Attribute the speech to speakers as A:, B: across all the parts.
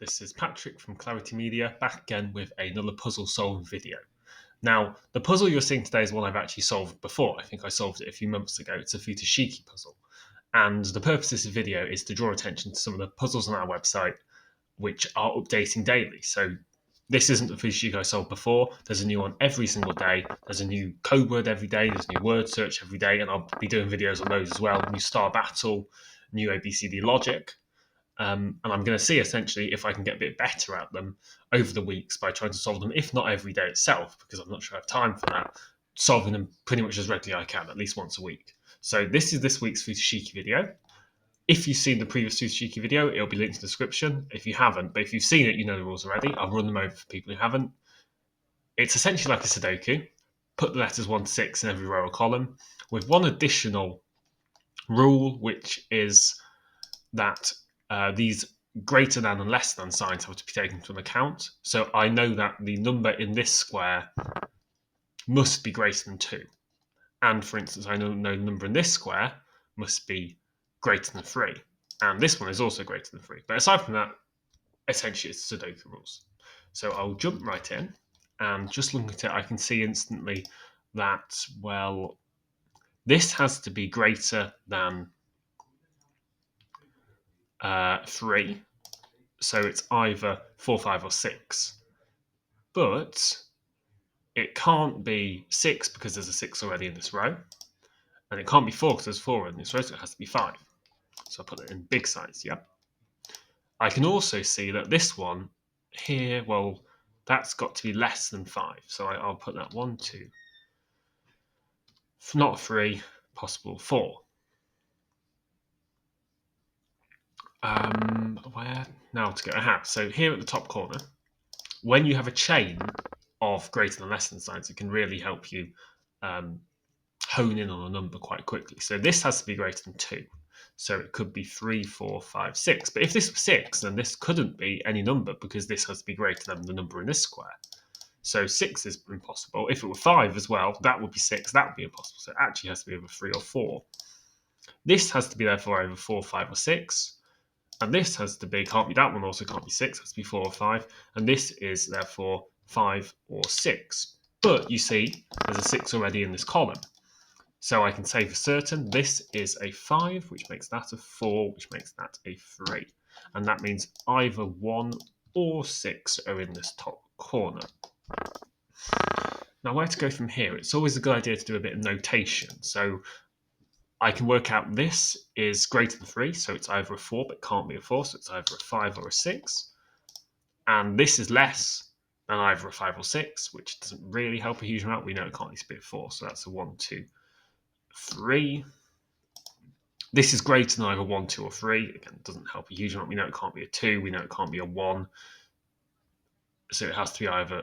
A: This is Patrick from Clarity Media, back again with another puzzle solving video. Now, the puzzle you're seeing today is one I've actually solved before. I think I solved it a few months ago. It's a Futoshiki puzzle. And the purpose of this video is to draw attention to some of the puzzles on our website which are updating daily. So this isn't the Futoshiki I solved before. There's a new one every single day. There's a new Codeword every day. There's a new Wordsearch every day. And I'll be doing videos on those as well. New Star Battle, new ABCD Logic. And I'm going to see essentially if I can get a bit better at them over the weeks by trying to solve them, if not every day itself, because I'm not sure I have time for that, solving them pretty much as regularly as I can, at least once a week. So this is this week's Futoshiki video. If you've seen the previous Futoshiki video, it'll be linked in the description. If you haven't, but if you've seen it, you know the rules already. I'll run them over for people who haven't. It's essentially like a Sudoku. Put the letters 1 to 6 in every row or column, with one additional rule, which is that these greater than and less than signs have to be taken into account. So I know that the number in this square must be greater than 2. And for instance, I know the number in this square must be greater than 3. And this one is also greater than 3. But aside from that, essentially it's Sudoku rules. So I'll jump right in, and just looking at it, I can see instantly that, well, this has to be greater than 3, so it's either 4, 5, or 6. But it can't be 6 because there's a 6 already in this row, and it can't be 4 because there's 4 in this row, so it has to be 5. So I'll put it in big size, yeah. I can also see that this one here, well, that's got to be less than 5, so I'll put that 1, 2, not 3, possible 4. Where now to go? So here at the top corner, when you have a chain of greater than less than signs, it can really help you hone in on a number quite quickly. So this has to be greater than 2. So it could be 3, 4, 5, 6. But if this was 6, then this couldn't be any number because this has to be greater than the number in this square. So 6 is impossible. If it were 5 as well, that would be 6. That would be impossible. So it actually has to be over 3 or 4. This has to be therefore over 4, 5, or 6. And this has to be, can't be that one, also can't be 6, has to be 4 or 5. And this is therefore 5 or 6. But you see, there's a 6 already in this column. So I can say for certain this is a 5, which makes that a 4, which makes that a 3. And that means either 1 or 6 are in this top corner. Now, where to go from here? It's always a good idea to do a bit of notation. So I can work out this is greater than 3, so it's either a 4, but it can't be a 4, so it's either a 5 or a 6. And this is less than either a 5 or 6, which doesn't really help a huge amount. We know it can't be a 4, so that's a 1, 2, 3. This is greater than either 1, 2, or 3. Again, it doesn't help a huge amount. We know it can't be a 2. We know it can't be a 1. So it has to be either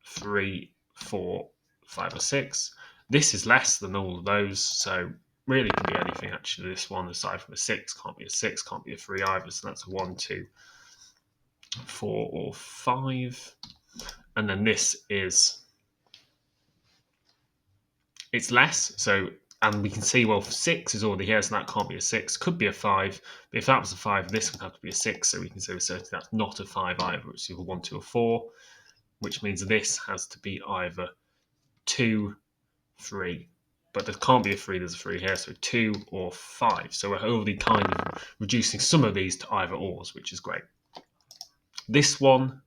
A: 3, 4, 5, or 6. This is less than all of those, so really it can be anything actually. This one, aside from a 6, can't be a 6, can't be a 3 either, so that's a 1, 2, 4, or 5. And then this is, it's less, so, and we can see, well, 6 is already here, so that can't be a 6, could be a 5, but if that was a 5, this would have to be a 6, so we can say with certainty that's not a 5 either, it's either 1, 2, or 4, which means this has to be either 2, 3, but there can't be a 3, there's a 3 here, so 2 or 5. So we're already kind of reducing some of these to either ors, which is great. This one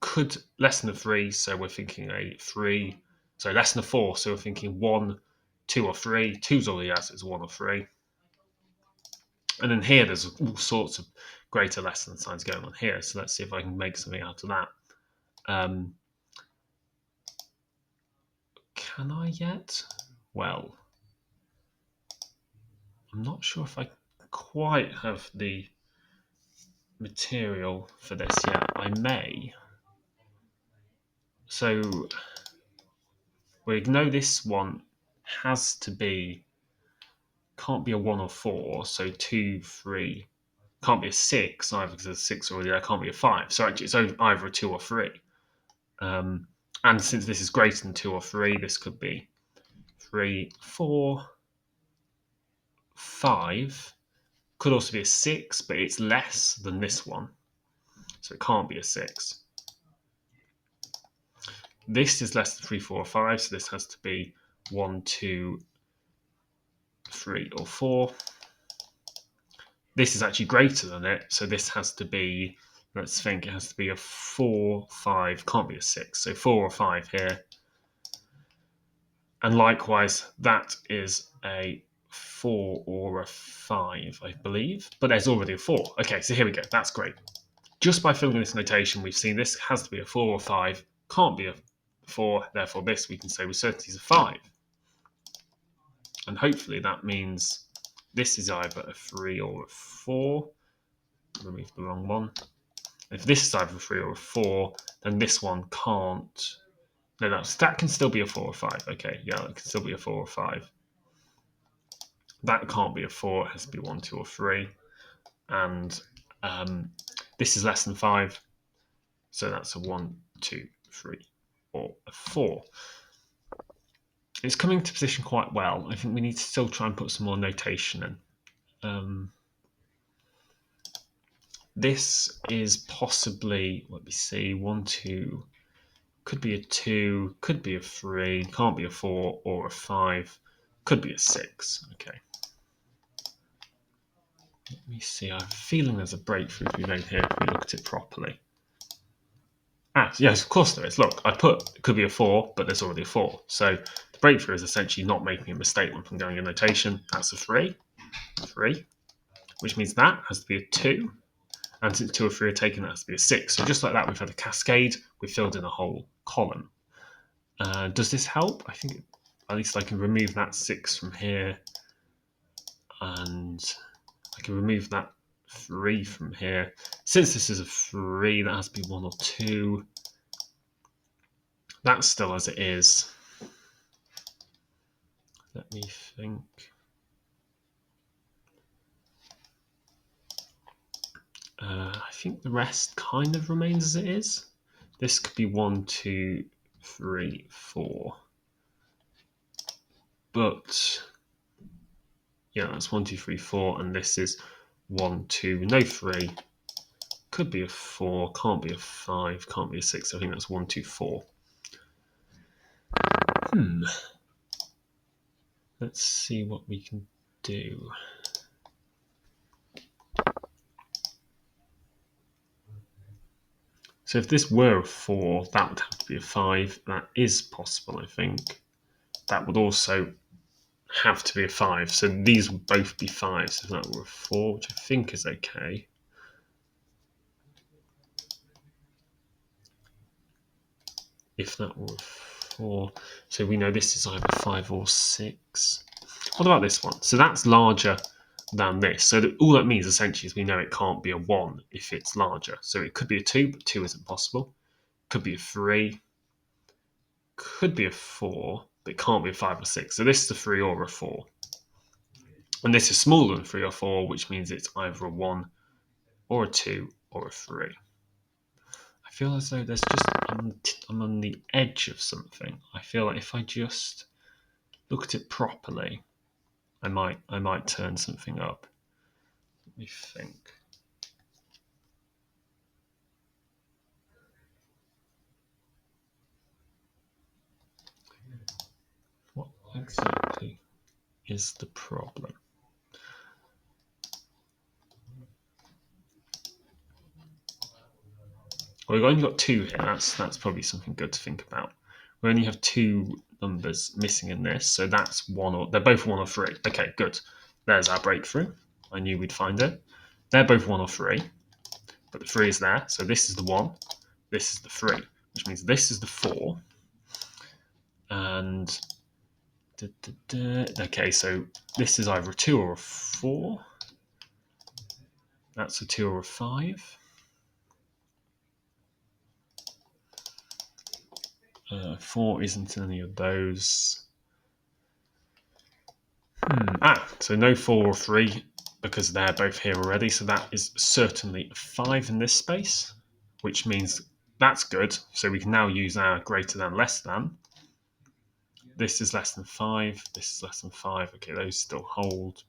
A: could less than a 3, so we're thinking a 3, so less than a 4, so we're thinking 1, 2, or 3. 2's already out, so it's 1 or 3. And then here there's all sorts of greater, less than signs going on here, so let's see if I can make something out of that. Can I yet? Well, I'm not sure if I quite have the material for this yet. I may. So we know this one has to be, can't be a 1 or 4, so 2, 3, can't be a 6 either because there's a 6 already there, can't be a 5. So actually it's either a 2 or 3. And since this is greater than 2 or 3, this could be 3, 4, 5. Could also be a 6, but it's less than this one. so it can't be a 6. This is less than 3, 4, or 5, so this has to be 1, 2, 3, or 4. This is actually greater than it, so this has to be, let's think, it has to be a 4, 5, can't be a 6, so 4 or 5 here. And likewise, that is a 4 or a 5, I believe, but there's already a 4. Okay, so here we go, that's great. Just by filling this notation, we've seen this has to be a 4 or 5, can't be a 4, therefore this we can say with certainty is a 5. And hopefully that means this is either a 3 or a 4. Remove the wrong one. If this is either a 3 or a 4, then this one can't. No, that can still be a 4 or 5. Okay, yeah, it can still be a 4 or 5. That can't be a 4, it has to be 1, 2, or 3. And this is less than 5, so that's a 1, 2, 3, or a 4. It's coming to position quite well. I think we need to still try and put some more notation in. This is possibly, let me see, 1, 2, could be a 2, could be a 3, can't be a 4 or a 5, could be a 6. Okay. Let me see, I have a feeling there's a breakthrough to be made here if we look at it properly. Yes, of course there is. Look, I put, it could be a 4, but there's already a 4. So the breakthrough is essentially not making a mistake when I'm going in notation. That's a 3, which means that has to be a 2. And since 2 or 3 are taken, that has to be a 6. So just like that, we've had a cascade. We've filled in a whole column. Does this help? I think at least I can remove that 6 from here. And I can remove that 3 from here. Since this is a 3, that has to be 1 or 2. That's still as it is. Let me think. I think the rest kind of remains as it is. This could be 1, 2, 3, 4. But yeah, that's 1, 2, 3, 4, and this is 1, 2, no 3. Could be a 4, can't be a 5, can't be a 6. I think that's 1, 2, 4. Let's see what we can do. So if this were a 4, that would have to be a 5. That is possible, I think. That would also have to be a 5. So these would both be 5s. So if that were a 4, which I think is okay. If that were a 4, so we know this is either 5 or 6. What about this one? So that's larger than this. So all that means essentially is we know it can't be a 1 if it's larger. So it could be a 2, but 2 isn't possible. Could be a 3. Could be a 4, but it can't be a 5 or 6. So this is a 3 or a 4. And this is smaller than 3 or 4, which means it's either a 1 or a 2 or a 3. I feel as though there's just, I'm on the edge of something. I feel like if I just look at it properly, I might turn something up. Let me think. What exactly is the problem? Well, we've only got 2 here. That's probably something good to think about. We only have 2 numbers missing in this, so that's 1 or they're both 1 or 3. Okay, good. There's our breakthrough. I knew we'd find it. They're both 1 or 3, but the 3 is there. So this is the 1, this is the 3, which means this is the 4. And okay, so this is either a 2 or a 4. That's a 2 or a 5. 4 isn't any of those. So no 4 or 3 because they're both here already. So that is certainly a 5 in this space, which means that's good. So we can now use our greater than, less than. This is less than 5. This is less than 5. Okay, those still hold.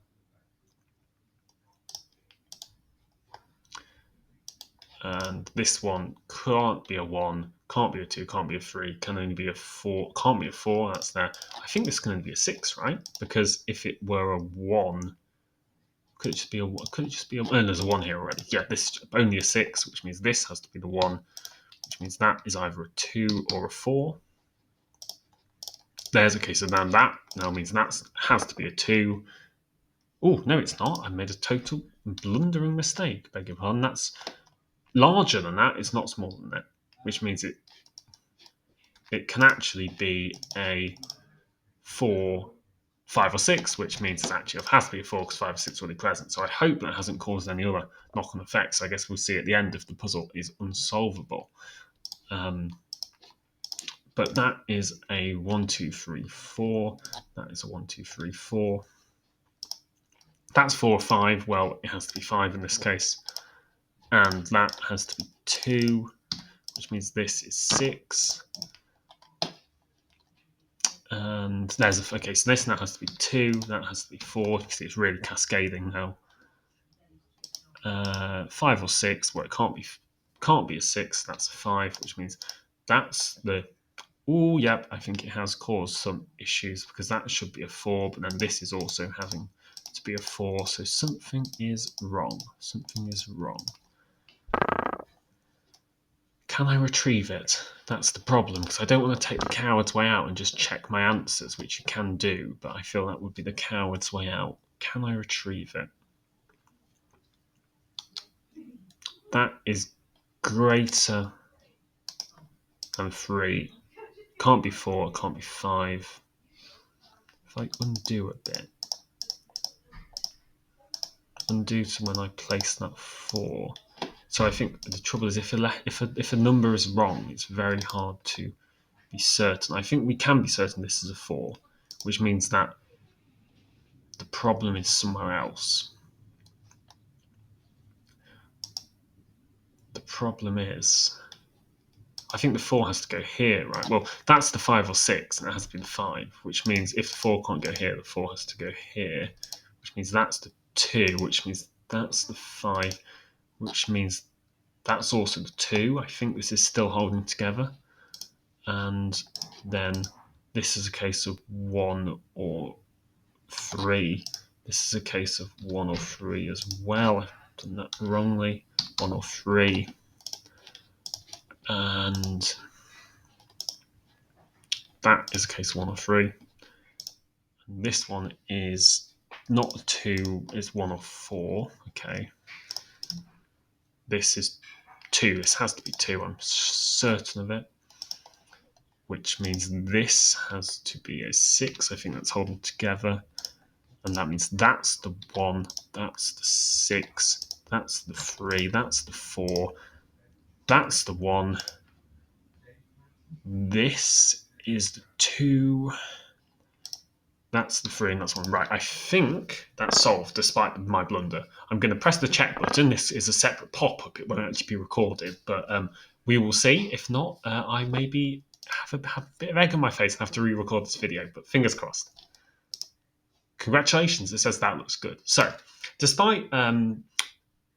A: And this one can't be a 1, can't be a 2, can't be a 3, can only be a 4, can't be a 4, that's there. I think this can only be a 6, right? Because if it were a 1, could it just be a, oh, there's a 1 here already. Yeah, this is only a 6, which means this has to be the 1, which means that is either a 2 or a 4. There's a case of then that now means that has to be a 2. Oh, no, it's not. I made a total blundering mistake. Beg your pardon. That's larger than that. It's not smaller than that, which means it can actually be a 4, 5, or 6, which means it actually has to be a 4 because 5 or 6 are already present. So I hope that hasn't caused any other knock-on effects. I guess we'll see at the end if the puzzle is unsolvable. But that is a 1, 2, 3, 4. That is a 1, 2, 3, 4. That's 4 or 5. Well, it has to be 5 in this case. And that has to be 2, which means this is 6. And there's okay, so this now has to be 2, that has to be 4. You can see it's really cascading now. 5 or 6, well, it can't be a 6, that's a 5, which means that's the... Oh, yep, I think it has caused some issues because that should be a 4, but then this is also having to be a 4, so something is wrong. Something is wrong. Can I retrieve it? That's the problem, because I don't want to take the coward's way out and just check my answers, which you can do, but I feel that would be the coward's way out. Can I retrieve it? That is greater than 3. Can't be 4, can't be 5. If I undo a bit, undo to when I place that 4. So I think the trouble is if a number is wrong, it's very hard to be certain. I think we can be certain this is a 4, which means that the problem is somewhere else. The problem is, I think the 4 has to go here, right? Well, that's the 5 or 6, and it has to be the 5, which means if the 4 can't go here, the 4 has to go here, which means that's the 2, which means that's the 5, which means that's also the 2. I think this is still holding together. And then this is a case of 1 or 3. This is a case of 1 or 3 as well. I've done that wrongly. 1 or 3. And that is a case of 1 or 3. And this one is not a 2, it's 1 or 4. Okay. This is 2. This has to be 2. I'm certain of it. Which means this has to be a 6. I think that's holding together. And that means that's the 1, that's the 6, that's the 3, that's the 4, that's the 1. This is the 2. That's the 3 and that's 1. Right, I think that's solved despite my blunder. I'm going to press the check button. This is a separate pop-up. It won't actually be recorded, but we will see. If not, I maybe have a bit of egg on my face and have to re-record this video, but fingers crossed. Congratulations, it says that looks good. So, despite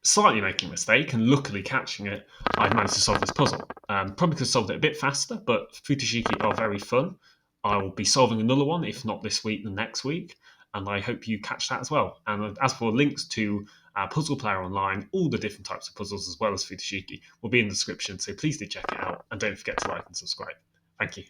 A: slightly making a mistake and luckily catching it, I've managed to solve this puzzle. Probably could have solved it a bit faster, but Futoshiki are very fun. I will be solving another one, if not this week, then next week, and I hope you catch that as well. And as for links to Puzzle Player Online, all the different types of puzzles, as well as Futoshiki, will be in the description, so please do check it out, and don't forget to like and subscribe. Thank you.